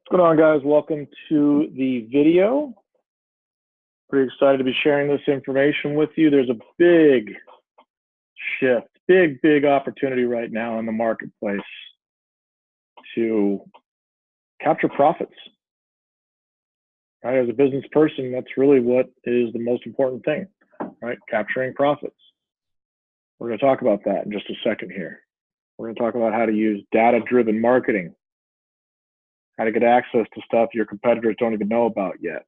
What's going on, guys? Welcome to the video. Pretty excited to be sharing this information with you. There's a big shift, big opportunity right now in the marketplace to capture profits. Right? As a business person, that's really what is the most important thing, right? Capturing profits. We're going to talk about that in just a second here. We're going to talk about how to use data-driven marketing, how to get access to stuff your competitors don't even know about yet.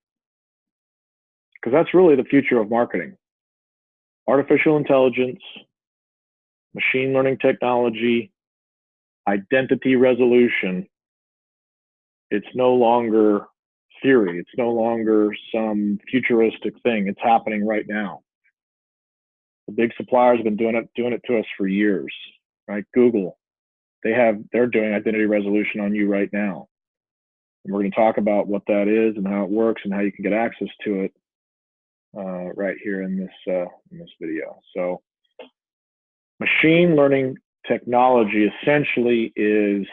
Because that's really the future of marketing. Artificial intelligence, machine learning technology, identity resolution. It's no longer theory. It's no longer some futuristic thing. It's happening right now. The big suppliers have been doing it to us for years, right? Google, they're doing identity resolution on you right now. And we're going to talk about what that is and how it works and how you can get access to it right here in this video. So machine learning technology essentially is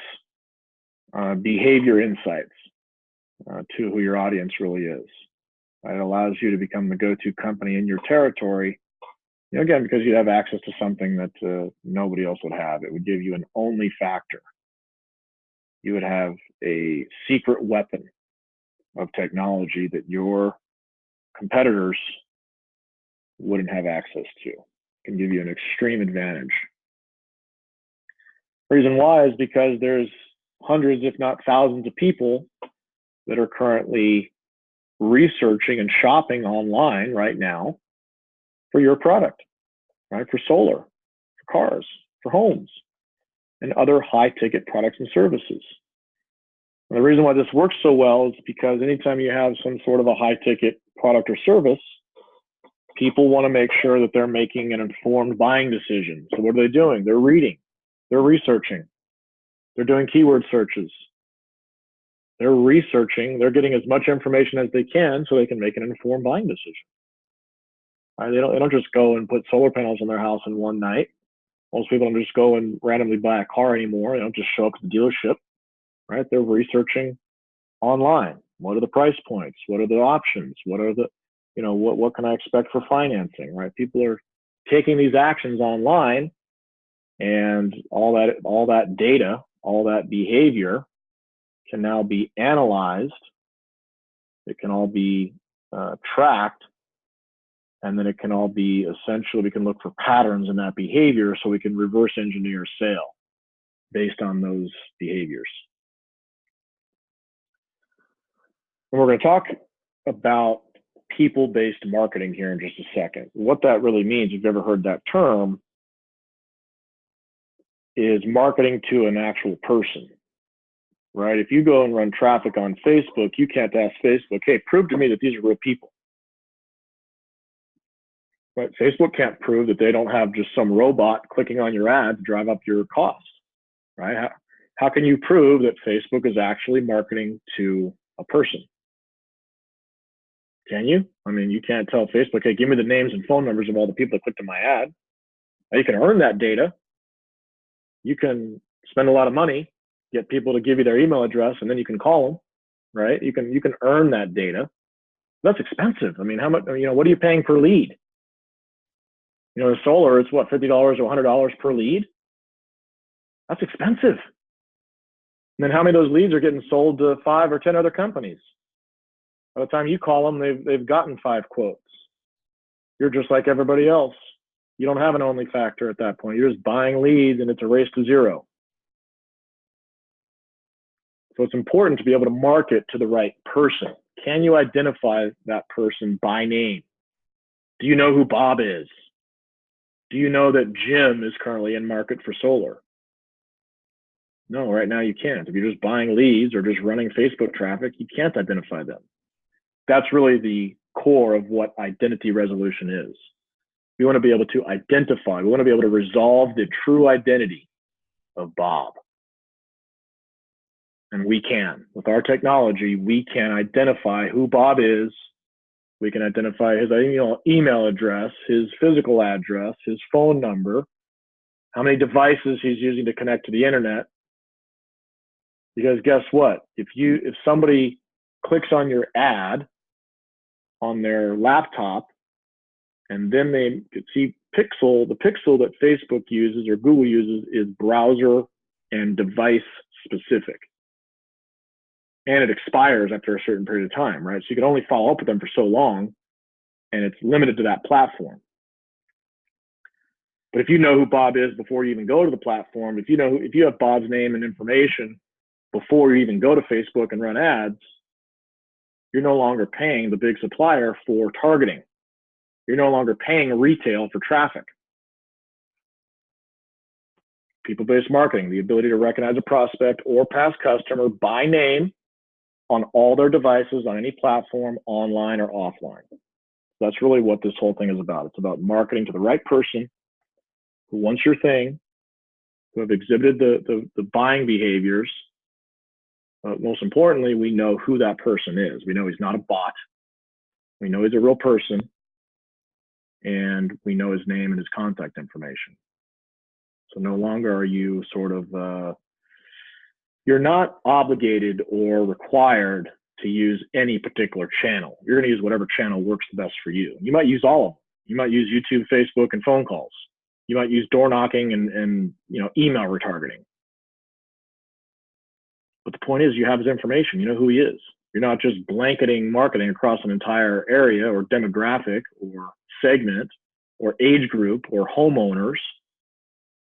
behavior insights to who your audience really is. It allows you to become the go-to company in your territory, again, because you have access to something that nobody else would have. It would give you an only factor. You would have a secret weapon of technology that your competitors wouldn't have access to. It can give you an extreme advantage. The reason why is because there's hundreds, if not thousands of people that are currently researching and shopping online right now for your product, right? For solar, for cars, for homes, and other high-ticket products and services. And the reason why this works so well is because anytime you have some sort of a high-ticket product or service, people want to make sure that they're making an informed buying decision. So what are they doing? They're reading, they're researching, they're doing keyword searches, they're researching, they're getting as much information as they can so they can make an informed buying decision. Right? They don't just go and put solar panels on their house in one night. Most people don't just go and randomly buy a car anymore. They don't just show up at the dealership, right? They're researching online. What are the price points? What are the options? What are the, what can I expect for financing, right? People are taking these actions online, and all that data, all that behavior can now be analyzed. It can all be tracked. And then it can all be essentially, we can look for patterns in that behavior so we can reverse engineer sale based on those behaviors. And we're going to talk about people-based marketing here in just a second. What that really means, if you've ever heard that term, is marketing to an actual person, right? If you go and run traffic on Facebook, you can't ask Facebook, hey, prove to me that these are real people. Right? Facebook can't prove that they don't have just some robot clicking on your ad to drive up your costs, right? How can you prove that Facebook is actually marketing to a person? Can you? I mean, you can't tell Facebook, hey, give me the names and phone numbers of all the people that clicked on my ad. Now, you can earn that data. You can spend a lot of money, get people to give you their email address, and then you can call them, right? You can earn that data. That's expensive. I mean, how much? What are you paying per lead? In solar, it's what, $50 or $100 per lead? That's expensive. And then how many of those leads are getting sold to 5 or 10 other companies? By the time you call them, they've gotten 5 quotes. You're just like everybody else. You don't have an only factor at that point. You're just buying leads, and it's a race to zero. So it's important to be able to market to the right person. Can you identify that person by name? Do you know who Bob is? Do you know that Jim is currently in market for solar? No, right now you can't. If you're just buying leads or just running Facebook traffic, you can't identify them. That's really the core of what identity resolution is. We want to be able to identify, we want to be able to resolve the true identity of Bob. And we can. With our technology, we can identify who Bob is. We can identify his email address, his physical address, his phone number, how many devices he's using to connect to the internet. Because guess what? If somebody clicks on your ad on their laptop and then they see the pixel that Facebook uses or Google uses is browser and device specific. And it expires after a certain period of time, right? So you can only follow up with them for so long, and it's limited to that platform. But if you know who Bob is before you even go to the platform, if you have Bob's name and information before you even go to Facebook and run ads, you're no longer paying the big supplier for targeting. You're no longer paying retail for traffic. People-based marketing, the ability to recognize a prospect or past customer by name on all their devices, on any platform, online or offline. That's really what this whole thing is about. It's about marketing to the right person who wants your thing, who have exhibited the buying behaviors. Most importantly, we know who that person is. We know he's not a bot. We know he's a real person. And we know his name and his contact information. So no longer are you sort of, you're not obligated or required to use any particular channel. You're going to use whatever channel works the best for you. You might use all of them. You might use YouTube, Facebook, and phone calls. You might use door knocking and email retargeting. But the point is, you have his information. You know who he is. You're not just blanketing marketing across an entire area or demographic or segment or age group or homeowners.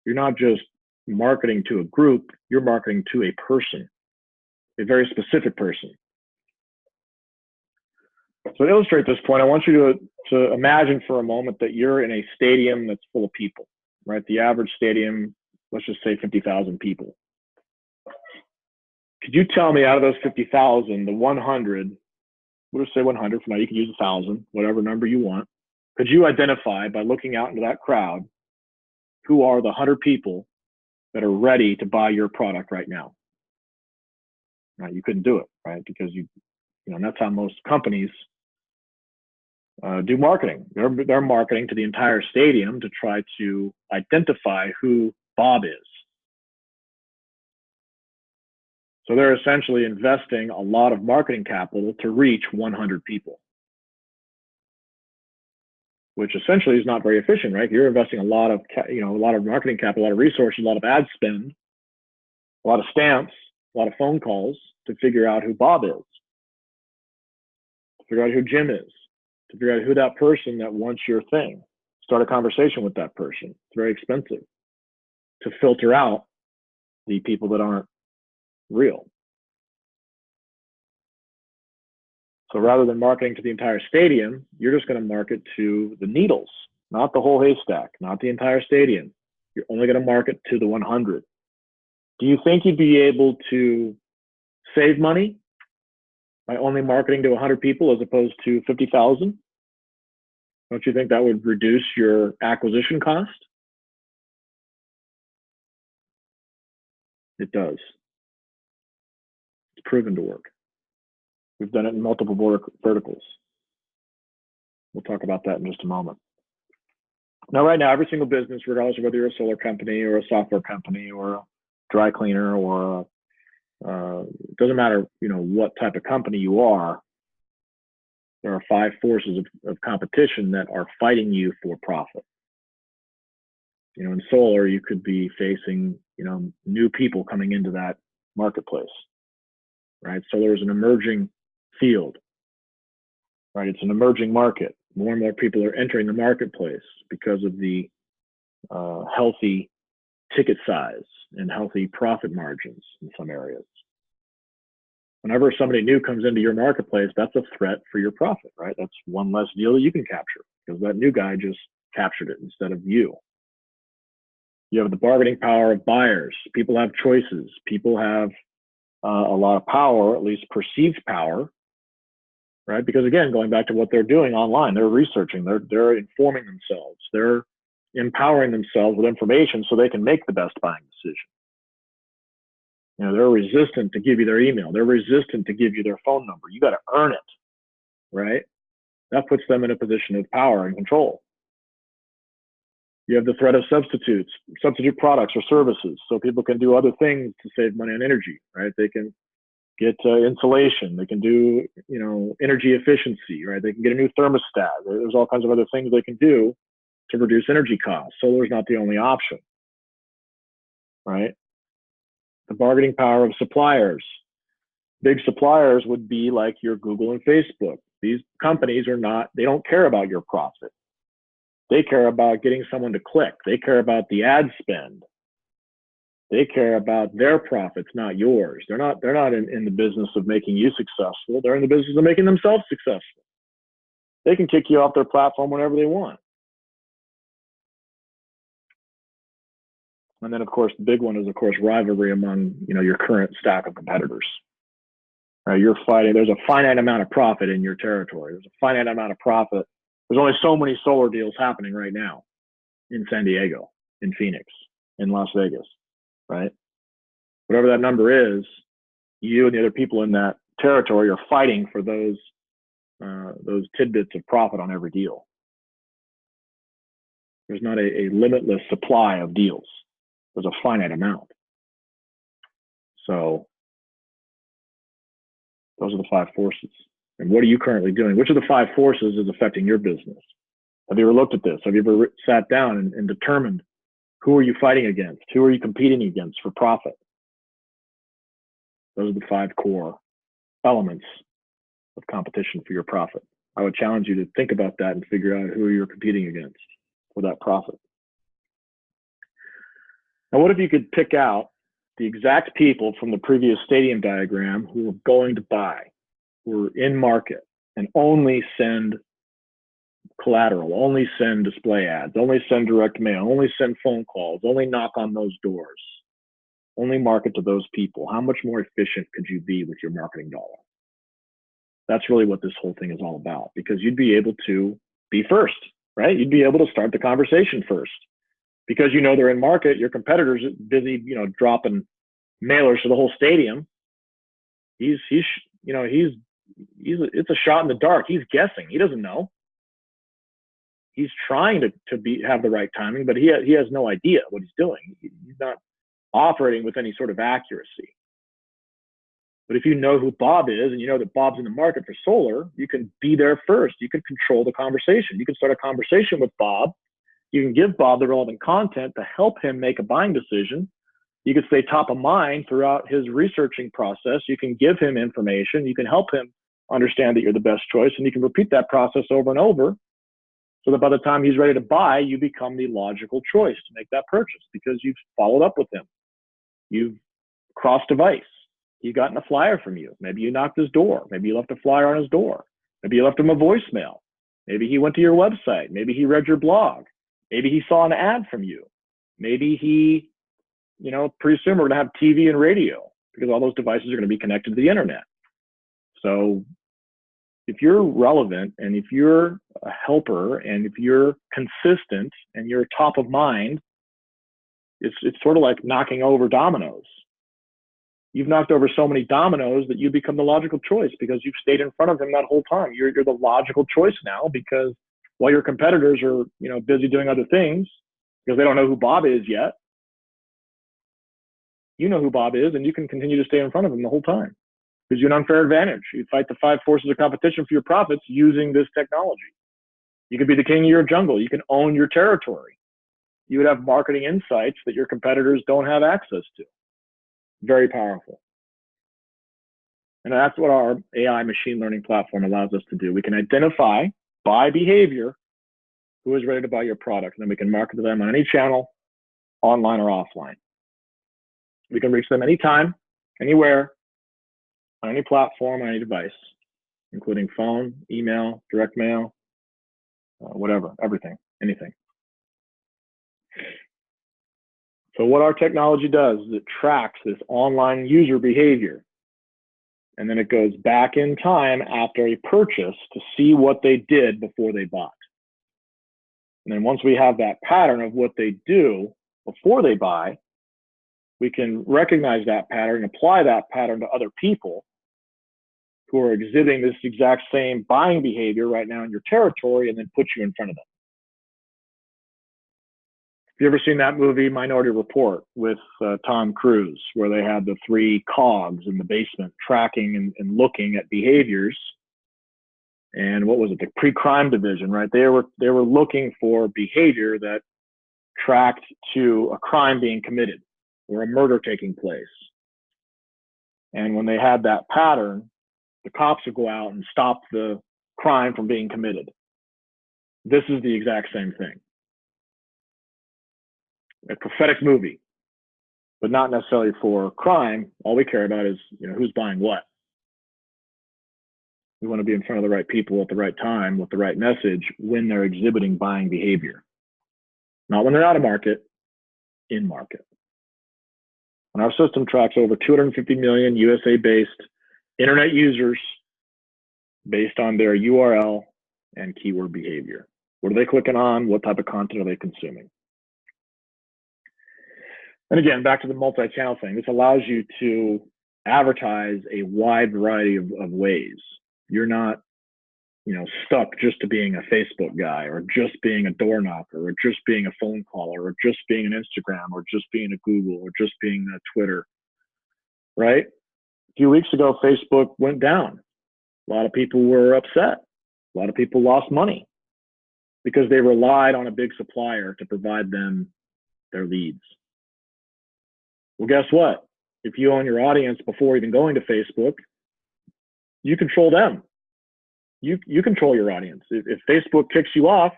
You're not just marketing to a group. You're marketing to a person, a very specific person. So to illustrate this point, I want you to imagine for a moment that you're in a stadium that's full of people, right? The average stadium, let's just say 50,000 people. Could you tell me out of those 50,000, the 100, we'll just say 100 for now, you can use 1,000, whatever number you want. Could you identify by looking out into that crowd, who are the 100 people that are ready to buy your product right now? Right, you couldn't do it, right? Because and that's how most companies do marketing. They're marketing to the entire stadium to try to identify who Bob is. So they're essentially investing a lot of marketing capital to reach 100 people, which essentially is not very efficient, right? You're investing a lot of marketing capital, a lot of resources, a lot of ad spend, a lot of stamps, a lot of phone calls to figure out who Bob is, to figure out who Jim is, to figure out who that person that wants your thing. Start a conversation with that person. It's very expensive to filter out the people that aren't real. So rather than marketing to the entire stadium, you're just going to market to the needles, not the whole haystack, not the entire stadium. You're only going to market to the 100. Do you think you'd be able to save money by only marketing to 100 people as opposed to 50,000? Don't you think that would reduce your acquisition cost? It does. It's proven to work. We've done it in multiple verticals. We'll talk about that in just a moment. Now, right now, every single business, regardless of whether you're a solar company or a software company or a dry cleaner or it doesn't matter, what type of company you are, there are 5 forces of competition that are fighting you for profit. In solar, you could be facing, new people coming into that marketplace, right? Solar is an emerging field, right? It's an emerging market. More and more people are entering the marketplace because of the healthy ticket size and healthy profit margins in some areas. Whenever somebody new comes into your marketplace, that's a threat for your profit, right? That's one less deal that you can capture because that new guy just captured it instead of you. You have the bargaining power of buyers. People have choices. People have a lot of power, at least perceived power, right? Because again, going back to what they're doing online, they're researching, they're informing themselves, they're empowering themselves with information so they can make the best buying decision. They're resistant to give you their email. They're resistant to give you their phone number. You got to earn it, right? That puts them in a position of power and control. You have the threat of substitutes, substitute products or services, so people can do other things to save money on energy, right? They can get insulation. They can do, energy efficiency, right? They can get a new thermostat. There's all kinds of other things they can do to reduce energy costs. Solar is not the only option, right? The bargaining power of suppliers. Big suppliers would be like your Google and Facebook. These companies they don't care about your profit. They care about getting someone to click. They care about the ad spend. They care about their profits, not yours. They're not in the business of making you successful. They're in the business of making themselves successful. They can kick you off their platform whenever they want. And then, of course, the big one is, of course, rivalry among, your current stack of competitors. Right? You're fighting. There's a finite amount of profit in your territory. There's a finite amount of profit. There's only so many solar deals happening right now in San Diego, in Phoenix, in Las Vegas, right? Whatever that number is, you and the other people in that territory are fighting for those tidbits of profit on every deal. There's not a limitless supply of deals. There's a finite amount. So those are the 5 forces. And what are you currently doing? Which of the 5 forces is affecting your business? Have you ever looked at this? Have you ever sat down and determined who are you fighting against? Who are you competing against for profit? Those are the 5 core elements of competition for your profit. I would challenge you to think about that and figure out who you're competing against for that profit. Now, what if you could pick out the exact people from the previous stadium diagram who are going to buy, who are in market, and only send collateral, only send display ads, only send direct mail, only send phone calls, only knock on those doors, only market to those people? How much more efficient could you be with your marketing dollar? That's really what this whole thing is all about, because you'd be able to be first, right? You'd be able to start the conversation first because they're in market. Your competitor's busy, dropping mailers to the whole stadium. It's a shot in the dark. He's guessing. He doesn't know. He's trying to have the right timing, but he has no idea what he's doing. He's not operating with any sort of accuracy. But if you know who Bob is and you know that Bob's in the market for solar, you can be there first. You can control the conversation. You can start a conversation with Bob. You can give Bob the relevant content to help him make a buying decision. You can stay top of mind throughout his researching process. You can give him information. You can help him understand that you're the best choice, and you can repeat that process over and over so that by the time he's ready to buy, you become the logical choice to make that purchase because you've followed up with him. You've crossed device. He gotten a flyer from you. Maybe you knocked his door. Maybe you left a flyer on his door. Maybe you left him a voicemail. Maybe he went to your website. Maybe he read your blog. Maybe he saw an ad from you. Maybe he, pretty soon we're going to have TV and radio because all those devices are going to be connected to the internet. So if you're relevant and if you're a helper and if you're consistent and you're top of mind, it's sort of like knocking over dominoes. You've knocked over so many dominoes that you become the logical choice because you've stayed in front of him that whole time. You're the logical choice now because while your competitors are, busy doing other things because they don't know who Bob is yet, you know who Bob is and you can continue to stay in front of him the whole time. Gives you an unfair advantage. You fight the 5 forces of competition for your profits using this technology. You could be the king of your jungle. You can own your territory. You would have marketing insights that your competitors don't have access to. Very powerful. And that's what our AI machine learning platform allows us to do. We can identify by behavior who is ready to buy your product, and then we can market to them on any channel, online or offline. We can reach them anytime, anywhere, on any platform, on any device, including phone, email, direct mail, whatever, everything, anything. So what our technology does is it tracks this online user behavior. And then it goes back in time after a purchase to see what they did before they bought. And then once we have that pattern of what they do before they buy, we can recognize that pattern, apply that pattern to other people who are exhibiting this exact same buying behavior right now in your territory, and then put you in front of them. you ever seen that movie Minority Report with Tom Cruise, where they had the three cogs in the basement tracking and looking at behaviors? And what was it? The pre-crime division, right? They were looking for behavior that tracked to a crime being committed or a murder taking place. And when they had that pattern, the cops would go out and stop the crime from being committed. This is the exact same thing. A prophetic movie, but not necessarily for crime. All we care about is, who's buying what. We want to be in front of the right people at the right time with the right message when they're exhibiting buying behavior. Not when they're out of market, in market. And our system tracks over 250 million USA-based internet users based on their URL and keyword behavior. What are they clicking on? What type of content are they consuming? And again, back to the multi-channel thing, this allows you to advertise a wide variety of ways. You're not, stuck just to being a Facebook guy, or just being a door knocker, or just being a phone caller, or just being an Instagram, or just being a Google, or just being a Twitter, right? A few weeks ago, Facebook went down. A lot of people were upset. A lot of people lost money because they relied on a big supplier to provide them their leads. Well, guess what? If you own your audience before even going to Facebook, you control them. You control your audience. If Facebook kicks you off,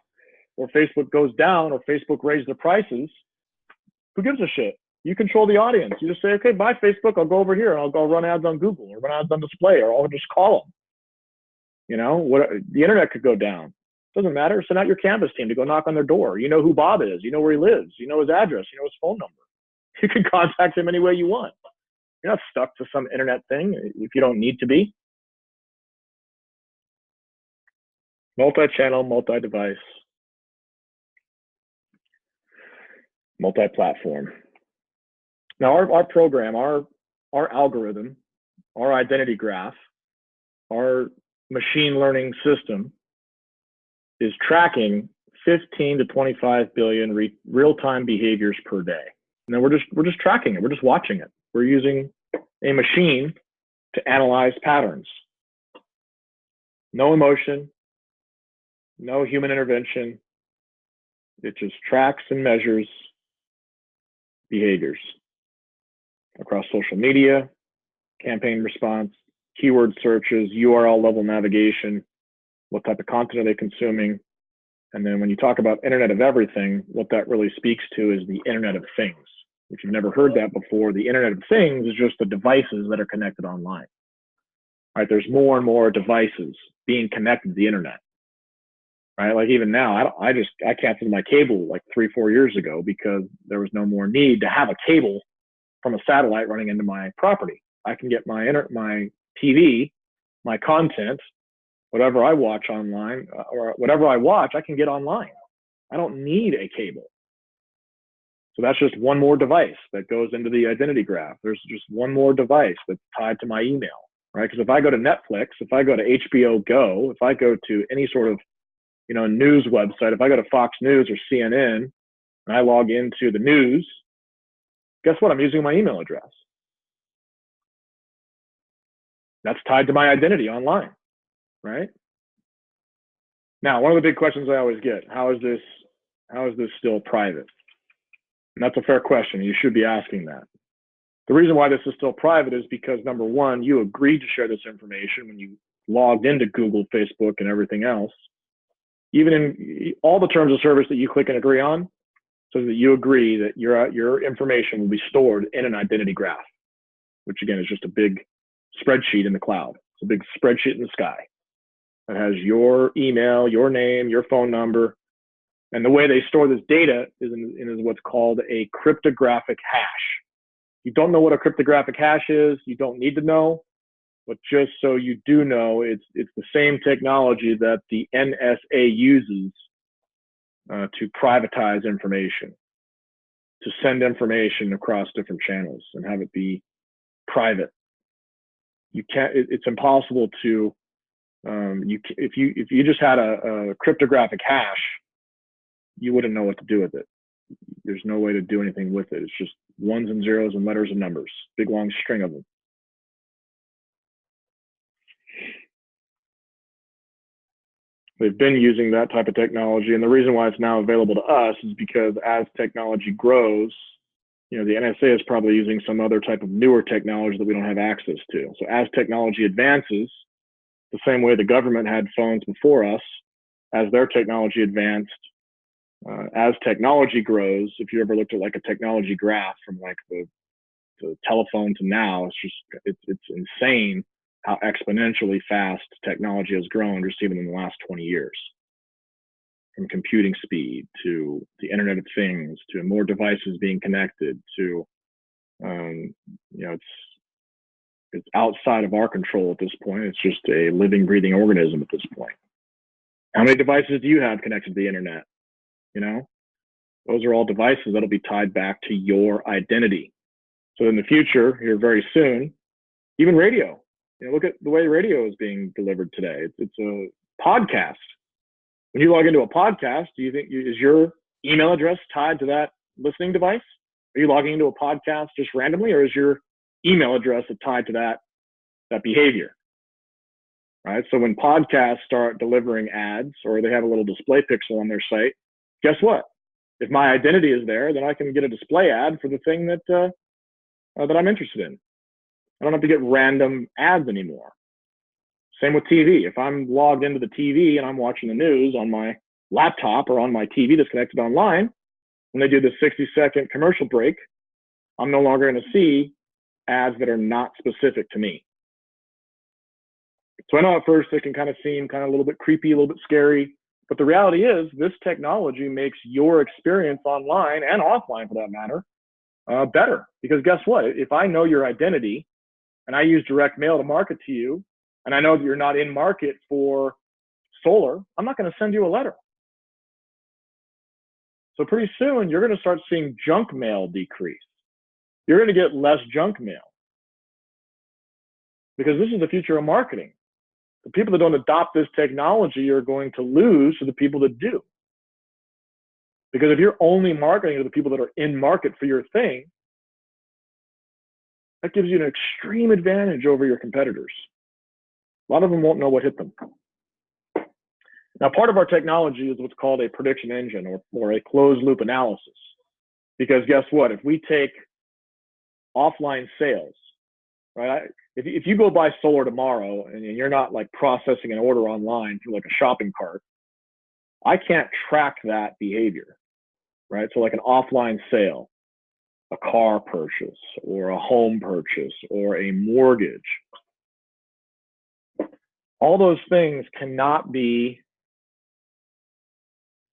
or Facebook goes down, or Facebook raises the prices, who gives a shit? You control the audience. You just say, okay, bye Facebook, I'll go over here and I'll go run ads on Google, or run ads on display, or I'll just call them. The internet could go down. Doesn't matter. Send out your Canvas team to go knock on their door. You know who Bob is. You know where he lives. You know his address. You know his phone number. You can contact him any way you want. You're not stuck to some internet thing if you don't need to be. Multi-channel, multi-device, multi-platform. Now, our program, our algorithm, our identity graph, our machine learning system is tracking 15 to 25 billion real-time behaviors per day. And then we're just tracking it. We're just watching it. We're using a machine to analyze patterns. No emotion, no human intervention. It just tracks and measures behaviors across social media, campaign response, keyword searches, URL level navigation, what type of content are they consuming. And then when you talk about Internet of Everything, what that really speaks to is the Internet of Things. If you've never heard that before, the Internet of Things is just the devices that are connected online. Right? There's more and more devices being connected to the internet. Right? Like even now, I canceled my cable like 3-4 years ago because there was no more need to have a cable from a satellite running into my property. I can get my TV, my content, whatever I watch online, or whatever I watch, I can get online. I don't need a cable. So that's just one more device that goes into the identity graph. There's just one more device that's tied to my email, right? Because if I go to Netflix, if I go to HBO Go, if I go to any sort of news website, if I go to Fox News or CNN and I log into the news, guess what? I'm using my email address. That's tied to my identity online, right? Now, one of the big questions I always get, how is this still private? And that's a fair question. You should be asking that. The reason why this is still private is because, number one, you agreed to share this information when you logged into Google, Facebook, and everything else. Even in all the terms of service that you click and agree on, so that you agree that your information will be stored in an identity graph, which again is just a big spreadsheet in the cloud. It's a big spreadsheet in the sky that has your email, your name, your phone number. And the way they store this data is in what's called a cryptographic hash. You don't know what a cryptographic hash is, you don't need to know. But just so you do know, it's the same technology that the NSA uses to privatize information, to send information across different channels and have it be private. You can't. It's impossible to. If you just had a cryptographic hash, you wouldn't know what to do with it. there's no way to do anything with it. It's just ones and zeros and letters and numbers, big long string of them. They've been using that type of technology, and the reason why it's now available to us is because as technology grows, the NSA is probably using some other type of newer technology that we don't have access to. So as technology advances, the same way the government had phones before us, as their technology advanced, as technology grows, if you ever looked at like a technology graph from like the telephone to now, it's insane how exponentially fast technology has grown just even in the last 20 years. From computing speed to the Internet of Things to more devices being connected to, it's outside of our control at this point. It's just a living, breathing organism at this point. How many devices do you have connected to the internet? Those are all devices that'll be tied back to your identity. So in the future, here very soon, even radio. Look at the way radio is being delivered today. It's a podcast. When you log into a podcast, do you think is your email address tied to that listening device? Are you logging into a podcast just randomly, or is your email address tied to that behavior? Right. So when podcasts start delivering ads, or they have a little display pixel on their site, guess what? If my identity is there, then I can get a display ad for the thing that I'm interested in. I don't have to get random ads anymore. Same with TV. If I'm logged into the TV and I'm watching the news on my laptop or on my TV that's connected online, when they do the 60-second commercial break, I'm no longer going to see ads that are not specific to me. So I know at first it can kind of seem kind of a little bit creepy, a little bit scary, but the reality is this technology makes your experience online and offline for that matter better. Because guess what? If I know your identity and I use direct mail to market to you, and I know that you're not in market for solar, I'm not going to send you a letter. So pretty soon you're going to start seeing junk mail decrease. You're going to get less junk mail because this is the future of marketing. The people that don't adopt this technology are going to lose to the people that do. Because if you're only marketing to the people that are in market for your thing, that gives you an extreme advantage over your competitors. A lot of them won't know what hit them. Now, part of our technology is what's called a prediction engine or a closed loop analysis. Because guess what? If we take offline sales, right? If you go buy solar tomorrow and you're not like processing an order online through like a shopping cart, I can't track that behavior, right? So like an offline sale, a car purchase or a home purchase or a mortgage, all those things cannot be,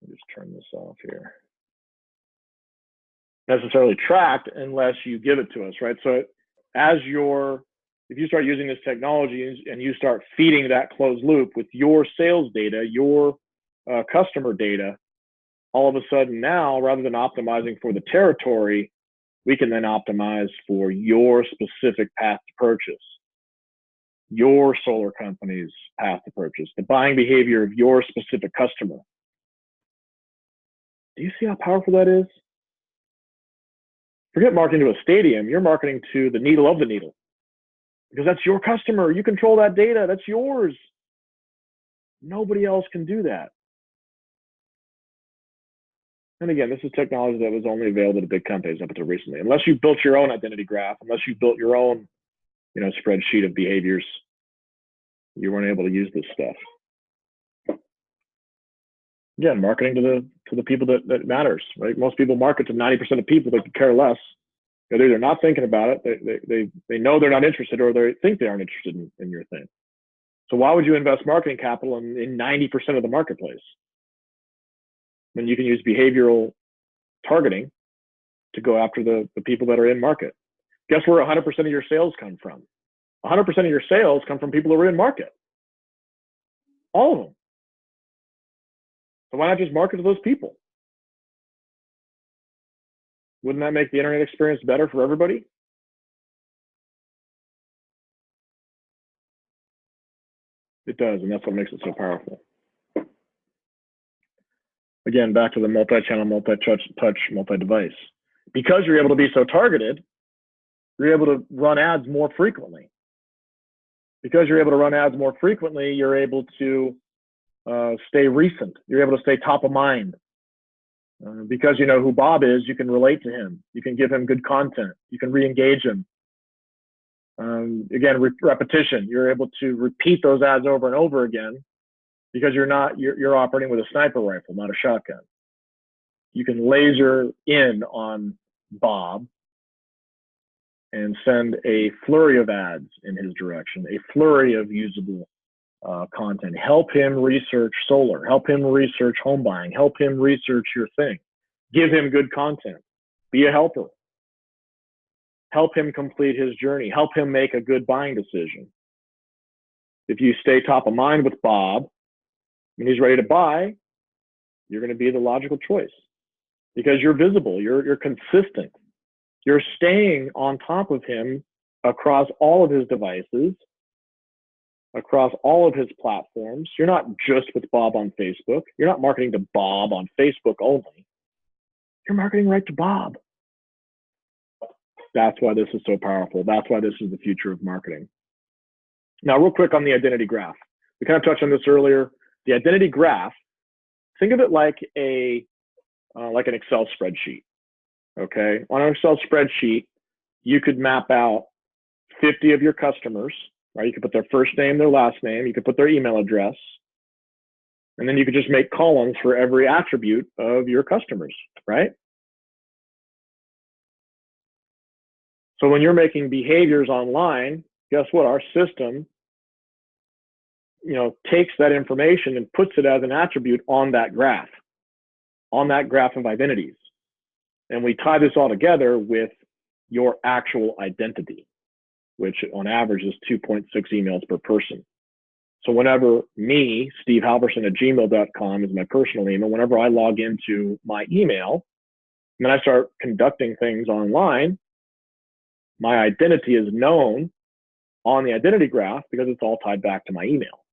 let me just turn this off here, necessarily tracked unless you give it to us, right? So if you start using this technology and you start feeding that closed loop with your sales data, your customer data, all of a sudden now, rather than optimizing for the territory, we can then optimize for your specific path to purchase, your solar company's path to purchase, the buying behavior of your specific customer. Do you see how powerful that is? Forget marketing to a stadium. You're marketing to the needle of the needle because that's your customer. You control that data. That's yours. Nobody else can do that. And again, this is technology that was only available to big companies up until recently. Unless you built your own identity graph, unless you built your own, spreadsheet of behaviors, you weren't able to use this stuff. Again, marketing to the people that matters, right? Most people market to 90% of people that could care less. They're either not thinking about it, they know they're not interested, or they think they aren't interested in your thing. So why would you invest marketing capital in 90% of the marketplace when you can use behavioral targeting to go after the people that are in market? Guess where 100% of your sales come from? 100% of your sales come from people who are in market. All of them. So why not just market to those people? Wouldn't that make the internet experience better for everybody? It does, and that's what makes it so powerful. Again, back to the multi-channel, multi-touch, multi-device. Because you're able to be so targeted, you're able to run ads more frequently. Because you're able to run ads more frequently, you're able to stay recent. You're able to stay top of mind. Because you know who Bob is, you can relate to him. You can give him good content. You can re-engage him. Again, repetition. You're able to repeat those ads over and over again because you're operating with a sniper rifle, not a shotgun. You can laser in on Bob and send a flurry of ads in his direction, a flurry of usable content. Help him research solar. Help him research home buying. Help him research your thing. Give him good content. Be a helper. Help him complete his journey. Help him make a good buying decision. If you stay top of mind with Bob, when he's ready to buy, you're going to be the logical choice because you're visible. You're consistent. You're staying on top of him across all of his devices, across all of his platforms. You're not just with Bob on Facebook. You're not marketing to Bob on Facebook only. You're marketing right to Bob. That's why this is so powerful. That's why this is the future of marketing. Now, real quick on the identity graph. We kind of touched on this earlier. The identity graph, think of it like an Excel spreadsheet. Okay, on an Excel spreadsheet, you could map out 50 of your customers, right? You could put their first name, their last name, you could put their email address, and then you could just make columns for every attribute of your customers, right? So when you're making behaviors online, guess what? Our system, takes that information and puts it as an attribute on that graph of identities. And we tie this all together with your actual identity, which on average is 2.6 emails per person. So whenever me, Steve Halverson at gmail.com is my personal email, whenever I log into my email, and then I start conducting things online, my identity is known on the identity graph because it's all tied back to my email.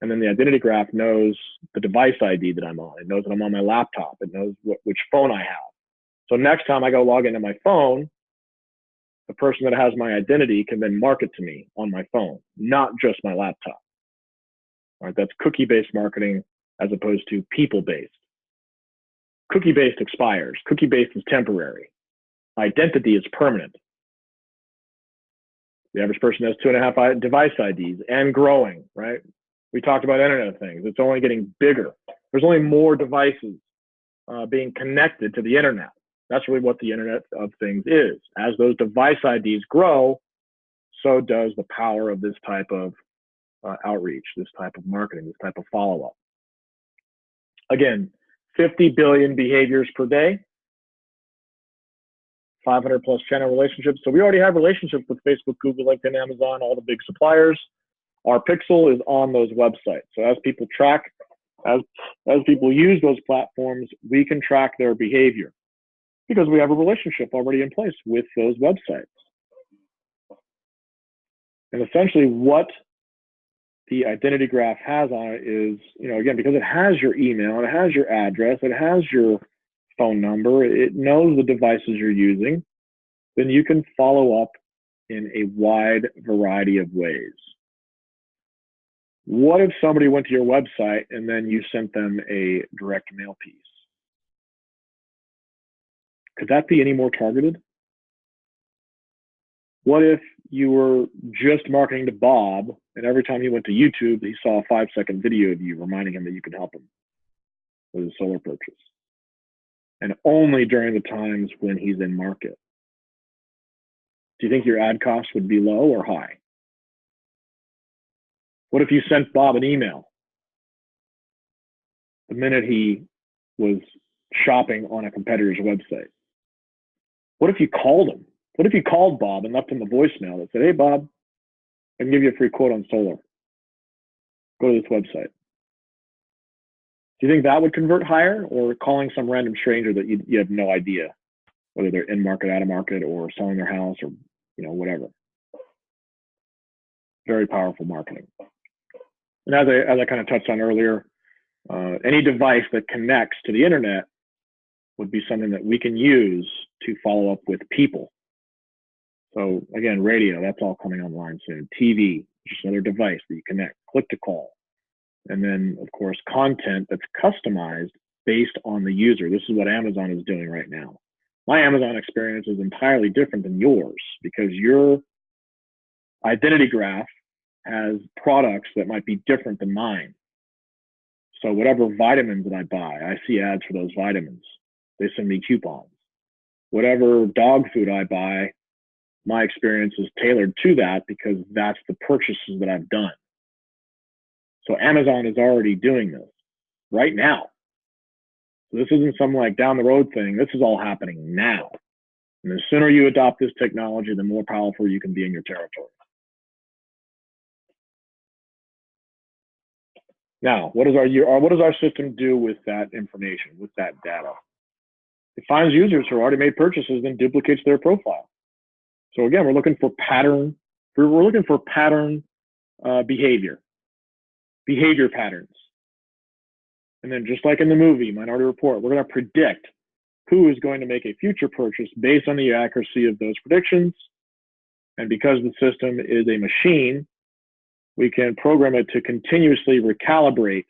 And then the identity graph knows the device ID that I'm on. It knows that I'm on my laptop. It knows which phone I have. So next time I go log into my phone, the person that has my identity can then market to me on my phone, not just my laptop. All right, that's cookie-based marketing as opposed to people-based. Cookie-based expires. Cookie-based is temporary. Identity is permanent. The average person has 2.5 device IDs and growing, right? We talked about Internet of Things. It's only getting bigger. There's only more devices being connected to the internet. That's really what the Internet of Things is. As those device IDs grow, so does the power of this type of outreach, this type of marketing, this type of follow-up. Again, 50 billion behaviors per day, 500 plus channel relationships. So we already have relationships with Facebook, Google, LinkedIn, Amazon, all the big suppliers. Our pixel is on those websites. So as people track, as people use those platforms, we can track their behavior because we have a relationship already in place with those websites. And essentially what the identity graph has on it is, again, because it has your email, it has your address, it has your phone number, it knows the devices you're using, then you can follow up in a wide variety of ways. What if somebody went to your website and then you sent them a direct mail piece? Could that be any more targeted? What if you were just marketing to Bob and every time he went to YouTube, he saw a 5-second video of you reminding him that you could help him with his solar purchase? And only during the times when he's in market. Do you think your ad costs would be low or high? What if you sent Bob an email the minute he was shopping on a competitor's website? What if you called him? What if you called Bob and left him a voicemail that said, hey, Bob, I can give you a free quote on solar. Go to this website. Do you think that would convert higher, or calling some random stranger that you have no idea whether they're in market, out of market, or selling their house, or whatever? Very powerful marketing. And as I kind of touched on earlier, Any device that connects to the internet would be something that we can use to follow up with people. So again, radio, that's all coming online soon. TV, just another device that you connect, click to call. And then, of course, content that's customized based on the user. This is what Amazon is doing right now. My Amazon experience is entirely different than yours because your identity graph has products that might be different than mine. So whatever vitamins that I buy, I see ads for those vitamins. They send me coupons. Whatever dog food I buy, my experience is tailored to that because that's the purchases that I've done. So Amazon is already doing this right now. So this isn't some like down the road thing. This is all happening now. And the sooner you adopt this technology, the more powerful you can be in your territory. Now, what does our system do with that information, with that data? It finds users who already made purchases and duplicates their profile. So again, we're looking for pattern. We're looking for pattern behavior patterns. And then just like in the movie Minority Report, we're going to predict who is going to make a future purchase based on the accuracy of those predictions. And because the system is a machine, we can program it to continuously recalibrate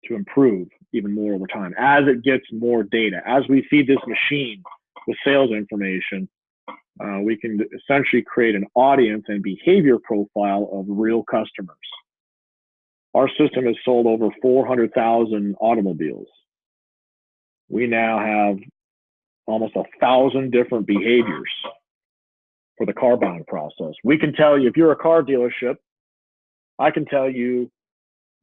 to improve even more over time as it gets more data. As we feed this machine with sales information, we can essentially create an audience and behavior profile of real customers. Our system has sold over 400,000 automobiles. We now have almost 1,000 different behaviors for the car buying process. We can tell you, if you're a car dealership, I can tell you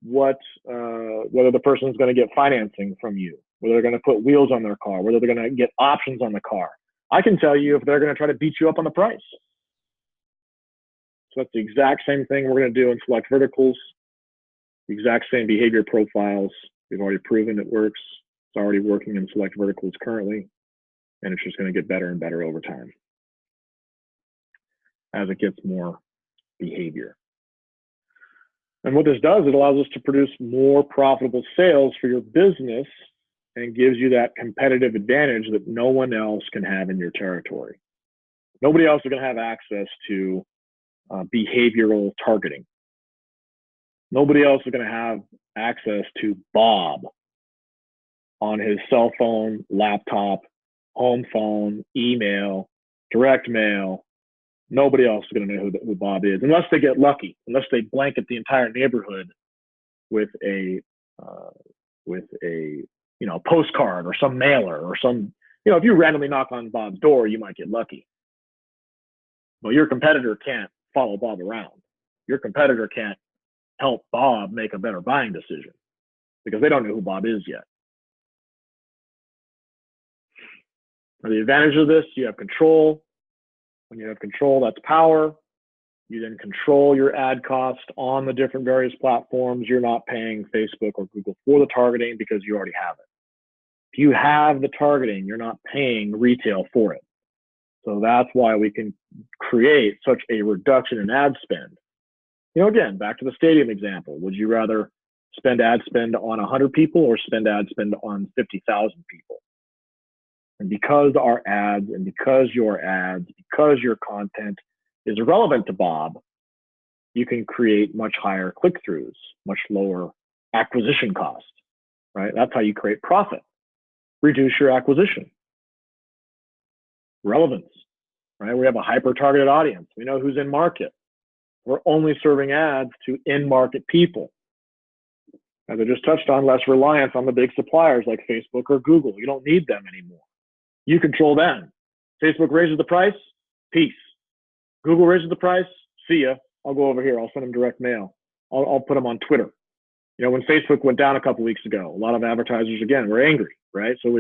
whether the person's going to get financing from you, whether they're going to put wheels on their car, whether they're going to get options on the car. I can tell you if they're going to try to beat you up on the price. So that's the exact same thing we're going to do in Select Verticals. The exact same behavior profiles. We've already proven it works. It's already working in Select Verticals currently, and it's just going to get better and better over time as it gets more behavior. And what this does, it allows us to produce more profitable sales for your business and gives you that competitive advantage that no one else can have in your territory. Nobody else is going to have access to behavioral targeting. Nobody else is going to have access to Bob on his cell phone, laptop, home phone, email, direct mail. Nobody else is going to know who Bob is, unless they get lucky, unless they blanket the entire neighborhood with a postcard or some mailer or some, if you randomly knock on Bob's door, you might get lucky. But your competitor can't follow Bob around. Your competitor can't help Bob make a better buying decision because they don't know who Bob is yet. Now, the advantage of this, you have control. When you have control, that's power. You then control your ad cost on the different various platforms. You're not paying Facebook or Google for the targeting because you already have it. If you have the targeting, you're not paying retail for it. So that's why we can create such a reduction in ad spend. Again, back to the stadium example. Would you rather spend ad spend on 100 people or spend ad spend on 50,000 people? And because our ads and because your ads, because your content is relevant to Bob, you can create much higher click-throughs, much lower acquisition cost, right? That's how you create profit. Reduce your acquisition. Relevance, right? We have a hyper-targeted audience. We know who's in market. We're only serving ads to in-market people. As I just touched on, less reliance on the big suppliers like Facebook or Google. You don't need them anymore. You control them. Facebook raises the price, peace. Google raises the price, see ya. I'll go over here. I'll send them direct mail. I'll put them on Twitter. When Facebook went down a couple weeks ago, a lot of advertisers, again, were angry, right? So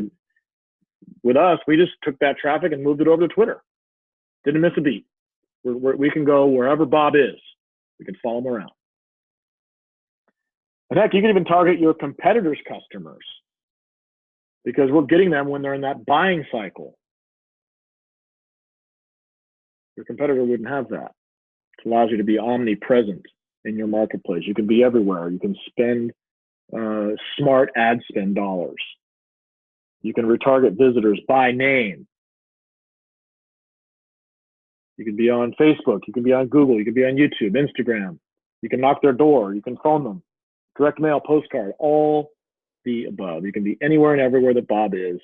with us, we just took that traffic and moved it over to Twitter. Didn't miss a beat. We can go wherever Bob is. We can follow him around. And heck, you can even target your competitors' customers because we're getting them when they're in that buying cycle. Your competitor wouldn't have that. It allows you to be omnipresent in your marketplace. You can be everywhere. You can spend smart ad spend dollars. You can retarget visitors by name. You can be on Facebook, you can be on Google, you can be on YouTube, Instagram. You can knock their door, you can phone them, direct mail, postcard, all the above. You can be anywhere and everywhere that Bob is.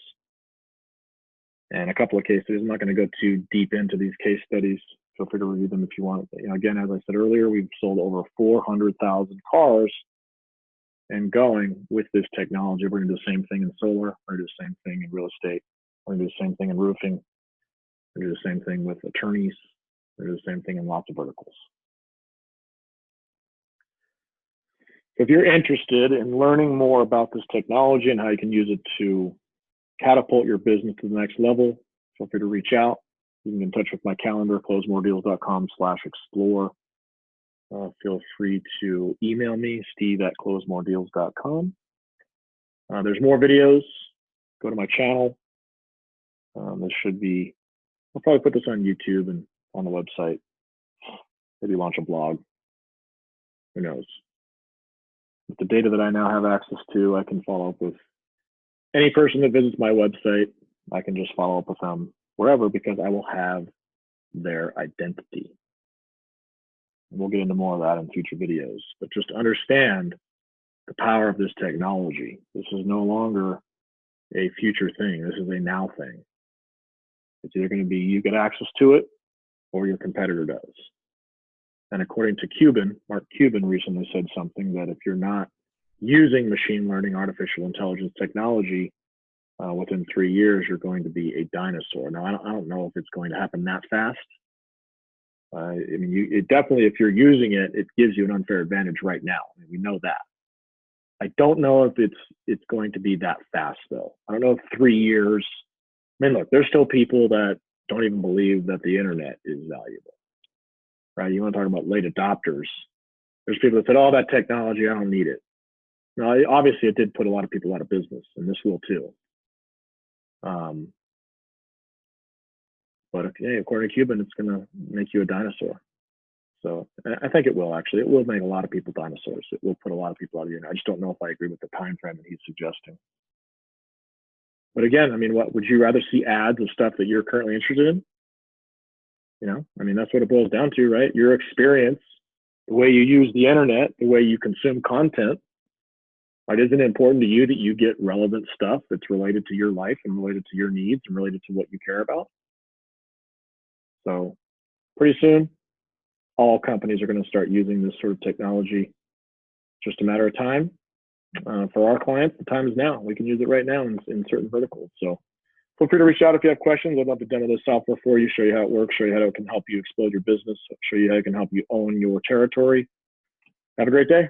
And a couple of case studies. I'm not going to go too deep into these case studies. Feel free to review them if you want. But, again, as I said earlier, we've sold over 400,000 cars and going with this technology. We're going to do the same thing in solar. We're going to do the same thing in real estate. We're going to do the same thing in roofing. We're going to do the same thing with attorneys. We're going to do the same thing in lots of verticals. If you're interested in learning more about this technology and how you can use it to catapult your business to the next level, feel free to reach out. You can get in touch with my calendar, closemoredeals.com/explore. Feel free to email me, steve@closemoredeals.com. There's more videos. Go to my channel. This should be, I'll probably put this on YouTube and on the website. Maybe launch a blog. Who knows? With the data that I now have access to, I can follow up with any person that visits my website. I can just follow up with them wherever because I will have their identity. We'll get into more of that in future videos, but just understand the power of this technology. This is no longer a future thing. This is a now thing. It's either going to be you get access to it or your competitor does. And according to Cuban, Mark Cuban recently said something that if you're not using machine learning, artificial intelligence technology, within 3 years, you're going to be a dinosaur. Now, I don't know if it's going to happen that fast. I mean, it definitely, if you're using it, it gives you an unfair advantage right now. I mean, we know that. I don't know if it's going to be that fast, though. I don't know if 3 years. I mean, look, there's still people that don't even believe that the internet is valuable, right? You want to talk about late adopters. There's people that said, oh, that technology, I don't need it. Now, obviously, it did put a lot of people out of business, and this will too. But according to Cuban, it's going to make you a dinosaur. So I think it will, actually. It will make a lot of people dinosaurs. It will put a lot of people out of the internet. I just don't know if I agree with the time frame that he's suggesting. But again, I mean, what would you rather see ads of stuff that you're currently interested in? You know, I mean, that's what it boils down to, right? Your experience, the way you use the internet, the way you consume content. Right? Isn't it important to you that you get relevant stuff that's related to your life and related to your needs and related to what you care about? So pretty soon, all companies are going to start using this sort of technology. Just a matter of time. For our clients, the time is now. We can use it right now in certain verticals. So feel free to reach out if you have questions. I'd love to demo this software for you, show you how it works, show you how it can help you explode your business, show you how it can help you own your territory. Have a great day.